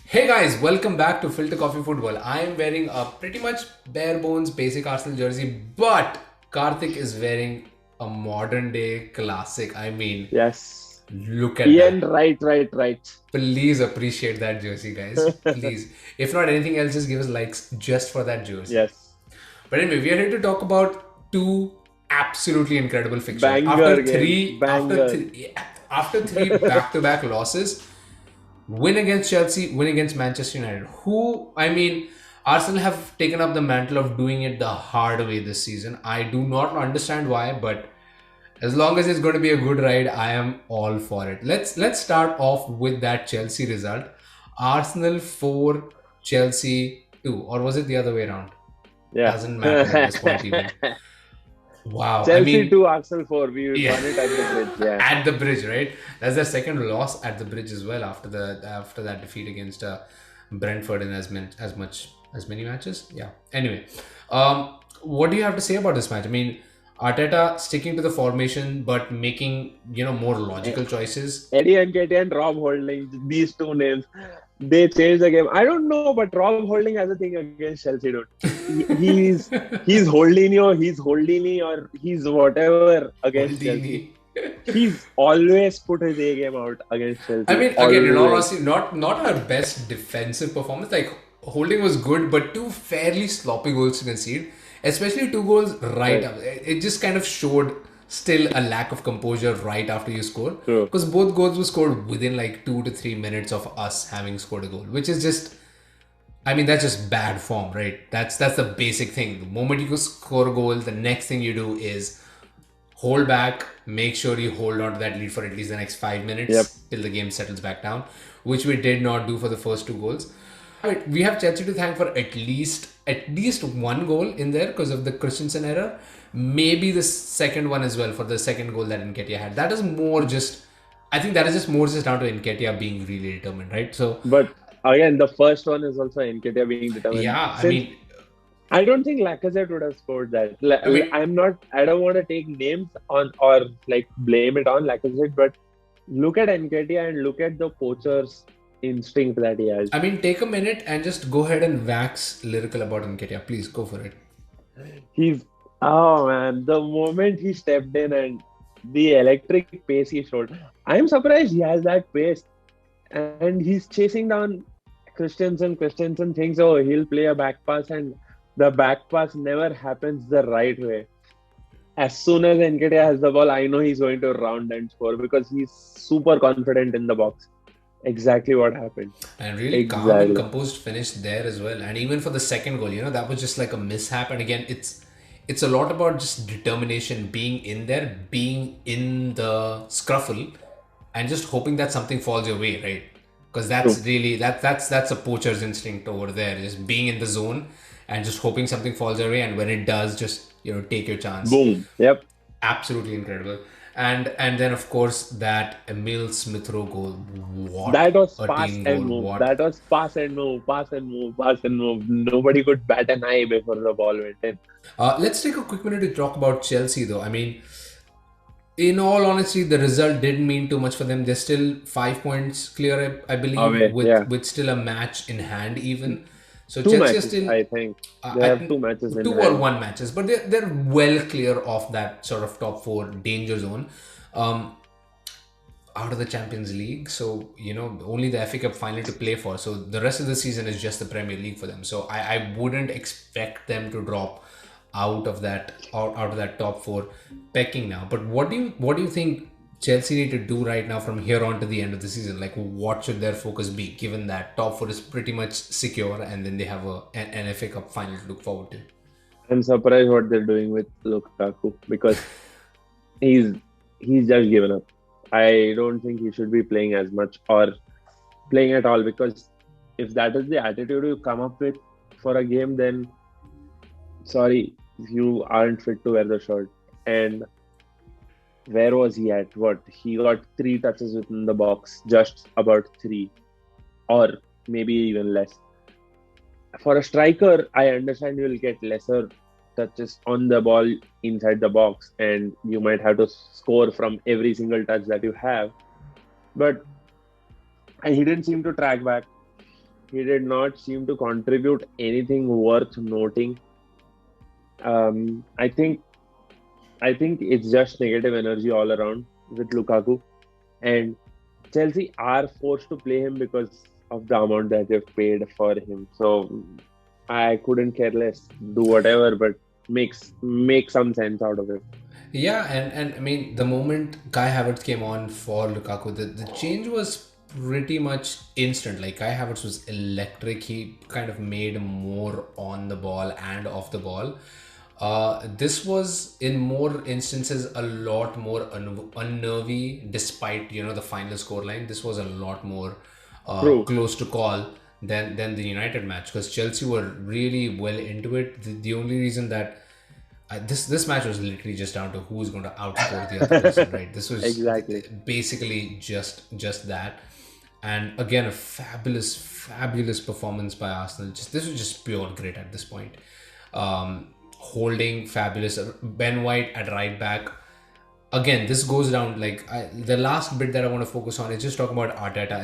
Hey guys, welcome back to Filter Coffee Football. I am wearing a pretty much bare bones basic Arsenal jersey, but Karthik is wearing a modern day classic. Yes. Look at Ian, that. right. Please appreciate that jersey, guys. Please. If not anything else, just give us likes just for that jersey. Yes. But anyway, we are here to talk about two absolutely incredible fixtures. Banger game. Banger. After three back-to-back losses, win against Chelsea, win against Manchester United. Arsenal have taken up the mantle of doing it the hard way this season. I do not understand why, but as long as it's going to be a good ride, I am all for it. Let's start off with that Chelsea result. Arsenal 4, Chelsea 2, or was it the other way around? Yeah. Doesn't matter at this point even. Wow. Chelsea 2, Arsenal 4. We Yeah. won it at the bridge. Yeah. At the bridge, right? That's their second loss at the bridge as well after that defeat against Brentford in as many matches. Yeah. Anyway, what do you have to say about this match? Arteta sticking to the formation but making more logical choices. Eddie Nketiah and Rob Holding, these two names, they changed the game. I don't know, but Rob Holding has a thing against Chelsea, dude. He's Holdini, or he's whatever against Holdini. Chelsea. He's always put his A game out against Chelsea. Again, in all Always. honesty, not our best defensive performance. Like holding was good, but two fairly sloppy goals to concede, especially two goals right Right. up. It just kind of showed still a lack of composure right after you score, True. because both goals were scored within like 2 to 3 minutes of us having scored a goal, which is just. That's just bad form, right? That's the basic thing. The moment you score a goal, the next thing you do is hold back, make sure you hold on to that lead for at least the next 5 minutes Yep. till the game settles back down, which we did not do for the first two goals. Right, we have Chelsea to thank for at least one goal in there because of the Christensen error. Maybe the second one as well for the second goal that Nketiah had. That is more just, I think that is just more just down to Nketiah being really determined, right? So But again, the first one is also Nketiah being determined. yeah, Since I don't think Lacazette would have scored that. I mean, I'm not. I don't want to take names on or like blame it on Lacazette, but look at Nketiah and look at the poacher's instinct that he has. take a minute and just go ahead and wax lyrical about Nketiah. Please go for it. He's oh man, the moment he stepped in and the electric pace he showed, I'm surprised he has that pace, and he's chasing down Christensen. Christensen thinks, oh, he'll play a back pass, and the back pass never happens the right way. As soon as Nketiah has the ball, I know he's going to round and score because he's super confident in the box. Exactly what happened. And really calm and Exactly. composed finish there as well. And even for the second goal, that was just like a mishap. And again, it's a lot about just determination, being in there, being in the scruffle, and just hoping that something falls your way, right? Because True. that's really that's a poacher's instinct over there, just being in the zone and just hoping something falls your way. And when it does, just take your chance. Boom. Yep. Absolutely incredible. And then of course that Emil Smith Rowe goal. What That was a pass team and goal! move. What That was pass and move, pass and move, pass and move. Nobody could bat an eye before the ball went in. Let's take a quick minute to talk about Chelsea, though. In all honesty, the result didn't mean too much for them. They're still 5 points clear, I believe, Away. Yeah. with still a match in hand, even. So Two Chelsea are matches, still, I think. They I have think, two matches in two or hand. one matches, but they're well clear of that sort of top four danger zone. Um, Out of the Champions League, so only the FA Cup final to play for. So the rest of the season is just the Premier League for them. So I wouldn't expect them to drop out of that top four pecking now. But what do you think Chelsea need to do right now from here on to the end of the season? Like, what should their focus be, given that top four is pretty much secure, and then they have an FA Cup final to look forward to? I'm surprised what they're doing with Lukaku because he's he's just given up. I don't think he should be playing as much or playing at all because if that is the attitude you come up with for a game, then sorry, you aren't fit to wear the shirt. And where was he at? What? He got three touches within the box, just about three, or maybe even less. For a striker, I understand you will get lesser touches on the ball inside the box, and you might have to score from every single touch that you have. But he didn't seem to track back. He did not seem to contribute anything worth noting. Um, I think I think it's just negative energy all around with Lukaku, and Chelsea are forced to play him because of the amount that they've paid for him. So I couldn't care less. Do whatever, but make some sense out of it. Yeah, and I mean, the moment Kai Havertz came on for Lukaku, the change was pretty much instant. Like, Kai Havertz was electric. He kind of made more on the ball and off the ball. This was, in more instances, a lot more unnervy, despite, the final scoreline. This was a lot more True. close to call than the United match, because Chelsea were really well into it. The only reason that this match was literally just down to who's going to outscore the other person, right? This was Exactly. basically just that. And again, a fabulous performance by Arsenal. This was just pure grit at this point. Holding fabulous. Ben White at right back. Again, this goes down like the last bit that I want to focus on is just talk about Arteta.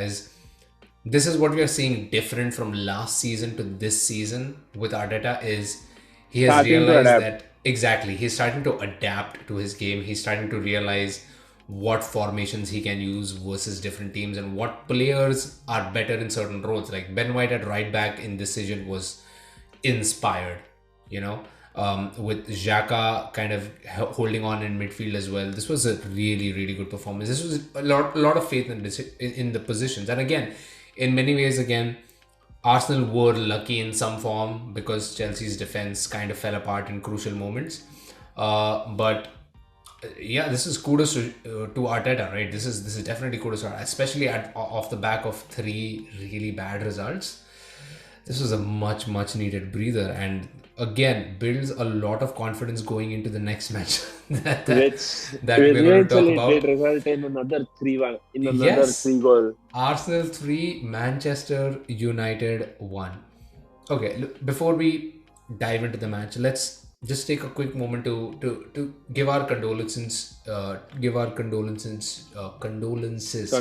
This is what we are seeing different from last season to this season with Arteta is he has Starting to realized adapt. that exactly he's starting to adapt to his game. He's starting to realize what formations he can use versus different teams and what players are better in certain roles. Like Ben White at right back in this season was inspired, with Xhaka kind of holding on in midfield as well. This was a really good performance. This was a lot of faith in the positions. And again, in many ways, again, Arsenal were lucky in some form because Chelsea's defense kind of fell apart in crucial moments. But yeah, this is kudos to Arteta, right? This is definitely kudos to Arteta, especially off the back of three really bad results. This was a much needed breather, and again builds a lot of confidence going into the next match that, that Which that we're going to talk eventually did about. result in another 3-1, in another three Yes, goal. Arsenal 3, Manchester United 1. Okay, look, before we dive into the match, let's just take a quick moment to give our condolences. Good lord. Condolences.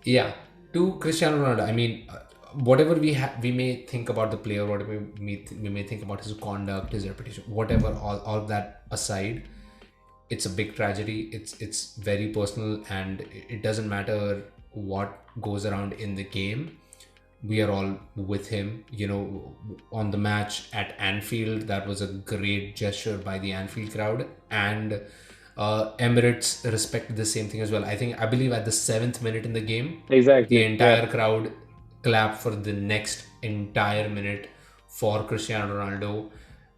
Yeah, to Cristiano Ronaldo. I mean, whatever we may think about the player, whatever we may think about his conduct, his reputation, whatever, all that aside, it's a big tragedy. It's very personal, and it doesn't matter what goes around in the game. We are all with him, on the match at Anfield. That was a great gesture by the Anfield crowd, and Emirates respected the same thing as well. I believe at the 7th minute in the game, the Exactly. Yeah. entire crowd clapped for the next entire minute for Cristiano Ronaldo.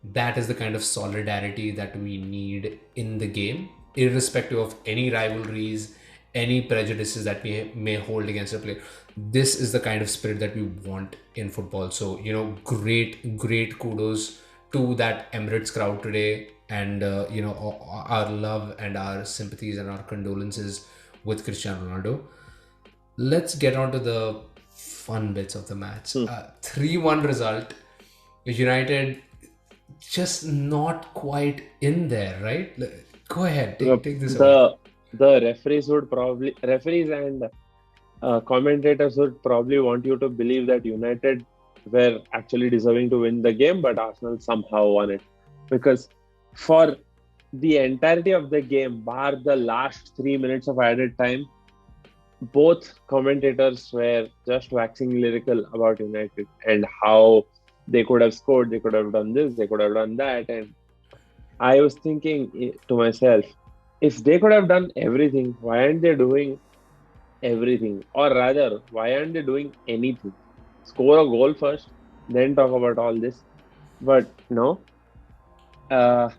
That is the kind of solidarity that we need in the game, irrespective of any rivalries, any prejudices that we may hold against a player. This is the kind of spirit that we want in football. So, great kudos to that Emirates crowd today, and our love and our sympathies and our condolences with Cristiano Ronaldo. Let's get on to the fun bits of the match. Hmm. 3-1 result. United just not quite in there, right? Go ahead, The take this away. the referees and commentators would probably want you to believe that United were actually deserving to win the game, but Arsenal somehow won it. Because for the entirety of the game, bar the last 3 minutes of added time, both commentators were just waxing lyrical about United and how they could have scored, they could have done this, they could have done that. And I was thinking to myself, if they could have done everything, why aren't they doing everything? Or rather, why aren't they doing anything? Score a goal first, then talk about all this. But no. Uh,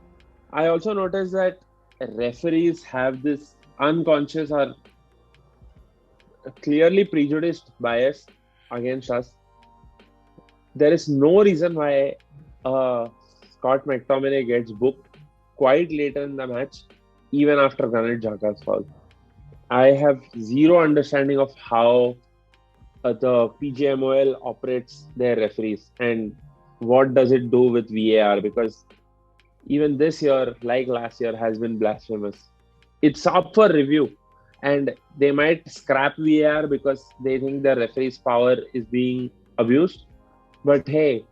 I also noticed that referees have this unconscious or clearly prejudiced bias against us. There is no reason why Scott McTominay gets booked quite later in the match, even after Granit Xhaka's foul. I have zero understanding of how the PGMOL operates their referees and what does it do with VAR, because even this year, like last year, has been blasphemous. It's up for review. and they might scrap VAR because they think the referee's power is being abused. But hey,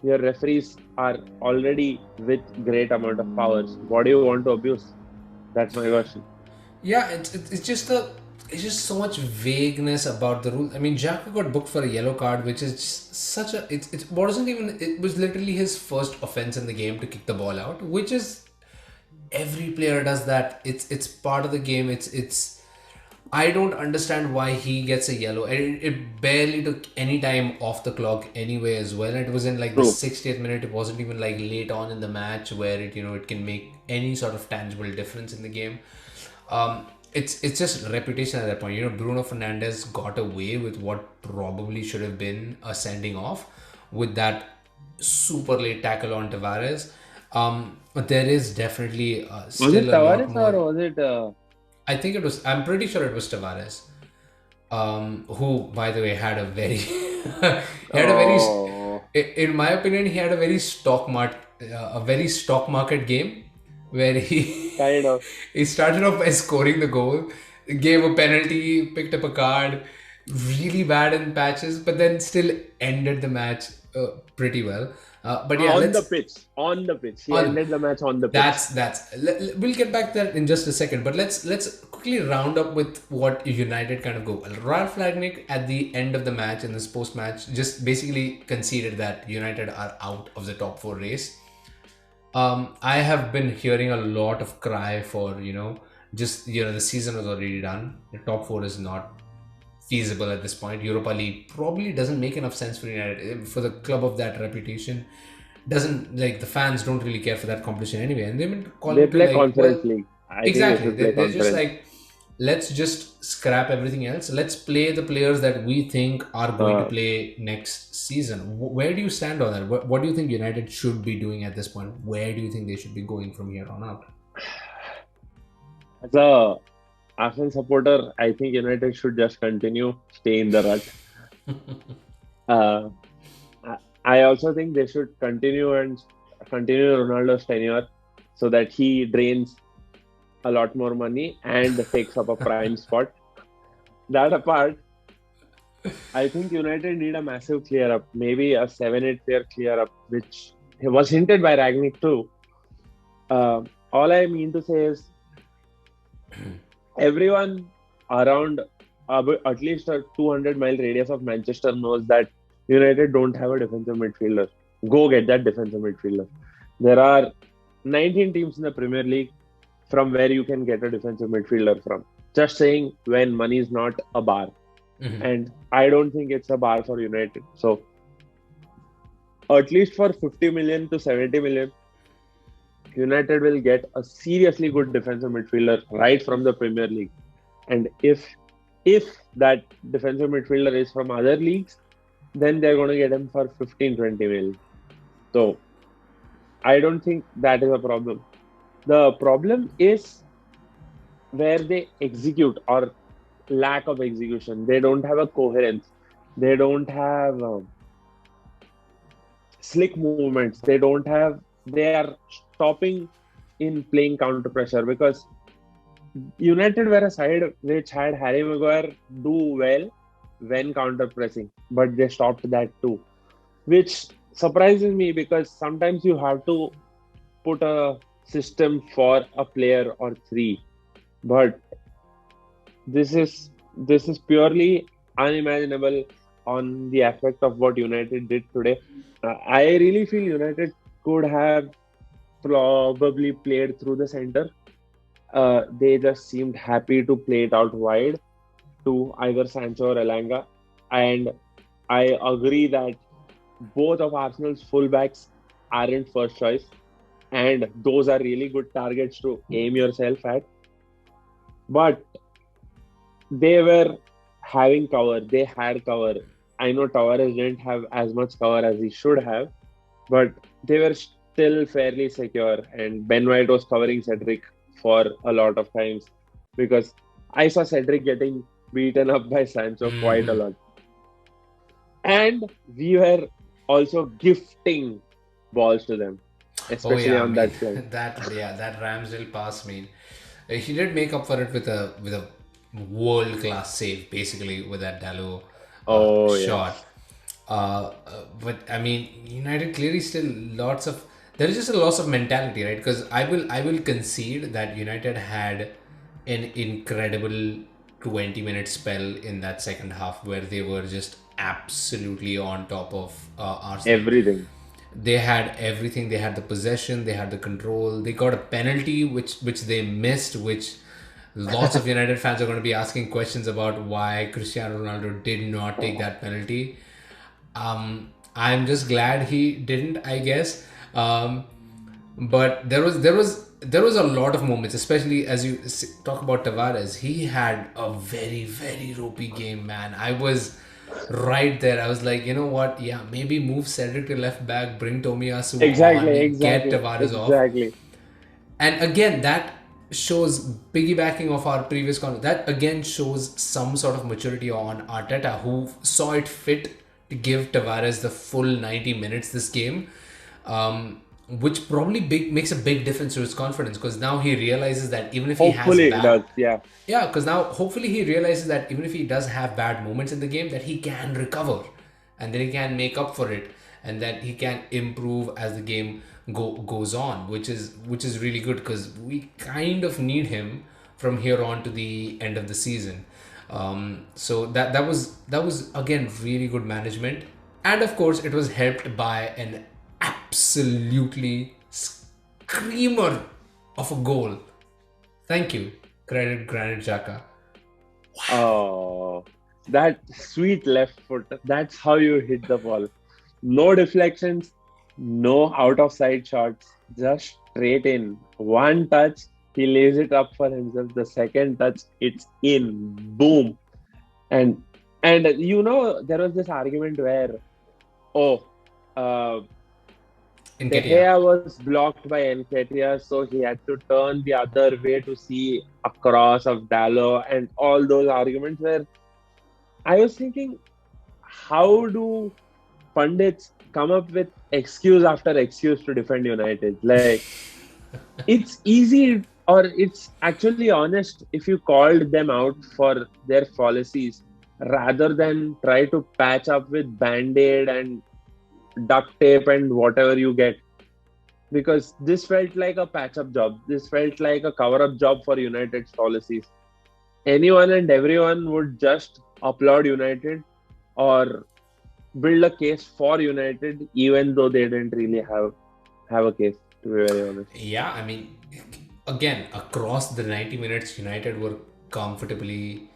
your referees are already with great amount of powers. What do you want to abuse? That's my question. Yeah, it's just it's just so much vagueness about the rule. I mean, Jacko got booked for a yellow card, which is just such a it wasn't even, it was literally his first offense in the game to kick the ball out, which is, every player does that. It's part of the game. It's I don't understand why he gets a yellow. It barely took any time off the clock anyway as well. It was in like the True. 60th minute. It wasn't even like late on in the match where it can make any sort of tangible difference in the game. It's just reputation at that point. Bruno Fernandes got away with what probably should have been a sending off with that super late tackle on Tavares. But there is definitely Was it still a lot Tavares or more. was it? I think it was. I'm pretty sure it was Tavares, who, by the way, had a very, he had a very, Oh, in my opinion, he had a very stock market game, where he kind of. he started off by scoring the goal, gave a penalty, picked up a card, really bad in patches, but then still ended the match pretty well. But yeah, On the let's pitch. On the pitch. He on ended the match on the pitch. we'll get back to that in just a second, but let's quickly round up with what United kind of go. Ralph Rangnick at the end of the match, in this post match, just basically conceded that United are out of the top four race. I have been hearing a lot of cry for, just, the season was already done. The top four is not feasible at this point. Europa League probably doesn't make enough sense for United, for the club of that reputation. Doesn't, like, the fans don't really care for that competition anyway, and they've been They calling to, play like, Conference well, League. I think they exactly. should play They're just Conference. like, let's just scrap everything else. Let's play the players that we think are going to Uh, play next season. Where do you stand on that? What do you think United should be doing at this point? Where do you think they should be going from here on out? as a Arsenal supporter, I think United should just continue, stay in the rut. Uh, I I also think they should continue Ronaldo's tenure so that he drains a lot more money and takes up a prime spot. That apart, I think United need a massive clear up, maybe a 7-8 player clear up, which was hinted by Ragnick too. All I mean to say is everyone around at least a 200-mile radius of Manchester knows that United don't have a defensive midfielder. Go get that defensive midfielder. There are 19 teams in the Premier League from where you can get a defensive midfielder from. Just saying, when money is not a bar. Mhm. And I don't think it's a bar for United. So at least for 50 million to 70 million, United will get a seriously good defensive midfielder right from the Premier League. And if that defensive midfielder is from other leagues, then they're going to get him for 15-20 million. So I don't think that is a problem. The problem is where they execute or lack of execution. They don't have a coherence. They don't have slick movements. They don't have. They are stopping in playing counter pressure because United were a side which had Harry Maguire do well when counter pressing, but they stopped that too, which surprises me because sometimes you have to put a system for a player or three, but this is purely unimaginable on the aspect of what United did today. I really feel United could have probably played through the center. They just seemed happy to play it out wide to either Sancho or Elanga. And I agree that both of Arsenal's fullbacks aren't first choice. And those are really good targets to aim yourself at. But they were having cover. They had cover. I know Tavares didn't have as much cover as he should have, but they were still fairly secure. And Ben White was covering Cedric for a lot of times because I saw Cedric getting beaten up by Sancho quite a Mhm. lot. And we were also gifting balls to them, Oh especially yeah, I on mean that flank. that Ramsdale pass. I mean, he did make up for it with a world-class save basically with that Dalot Oh shot. yes. But I mean, United clearly still lots of, there is just a loss of mentality, right? Because I will concede that United had an incredible 20-minute spell in that second half where they were just absolutely on top of Arsenal. Everything. They had everything. They had the possession, they had the control, they got a penalty which they missed, which lots of United fans are going to be asking questions about why Cristiano Ronaldo did not take that penalty. I'm just glad he didn't, I guess. But there was a lot of moments, especially as you talk about Tavares. He had a very very ropey game, man. I was right there. I was like, you know what? Yeah, maybe move Cedric to left back, bring Tomiyasu Exactly, on, get exactly, Tavares off. exactly. And again, that shows, piggybacking off our previous comment, that again shows some sort of maturity on Arteta, who saw it fit to give Tavares the full 90 minutes this game, which probably makes a big difference to his confidence, because now he realizes that even if he has Hopefully it bad, does. Yeah. yeah, because now hopefully he realizes that even if he does have bad moments in the game, that he can recover, and then he can make up for it, and that he can improve as the game goes on, which is really good, because we kind of need him from here on to the end of the season. So that was again really good management, and of course it was helped by an absolutely screamer of a goal. Thank you. Credit Granit Xhaka. Oh, that sweet left foot. That's how you hit the ball. No deflections, no out of sight shots, just straight in. One touch, he lays it up for himself. The second touch, it's in. Boom. And there was this argument where, oh, uh, De Nketiah. Gea was blocked by Nketiah, so he had to turn the other way to see a cross of Dalot, and all those arguments where I was thinking, how do pundits come up with excuse after excuse to defend United? Like, it's easy, or it's actually honest if you called them out for their policies rather than try to patch up with band-aid and duct tape and whatever you get. Because this felt like a patch-up job. This felt like a cover-up job for United's policies. Anyone and everyone would just applaud United or build a case for United, even though they didn't really have a case, to be very honest. Yeah, I mean, again, across the 90 minutes, United were comfortably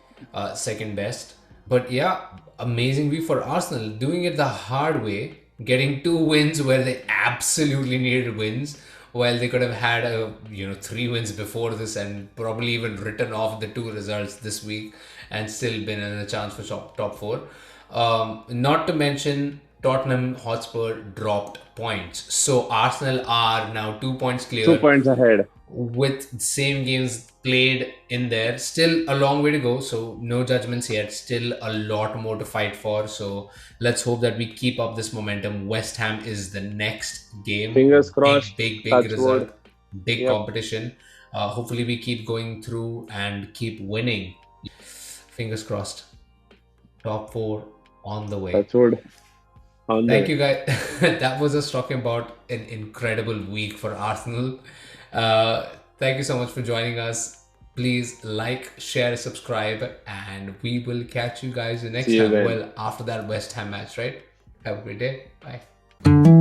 second best. But yeah, amazing week for Arsenal, doing it the hard way, getting two wins where they absolutely needed wins, while they could have had three wins before this and probably even written off the two results this week and still been in a chance for top four. Not to mention Tottenham Hotspur dropped points, so Arsenal are now 2 points 2 points ahead. with same games played in there. Still a long way to go, so no judgments yet. Still a lot more to fight for. So let's hope that we keep up this momentum. West Ham is the next game. Fingers crossed. Big Touch result, wood. big Yep. competition. Hopefully we keep going through and keep winning. Fingers crossed. Top four on the way. Touch wood. On Thank the you, guys. That was us talking about an incredible week for Arsenal. Thank you so much for joining us. Please like, share, subscribe, and we will catch you guys the next See you time. then. Well, after that West Ham match, right? Have a great day. Bye.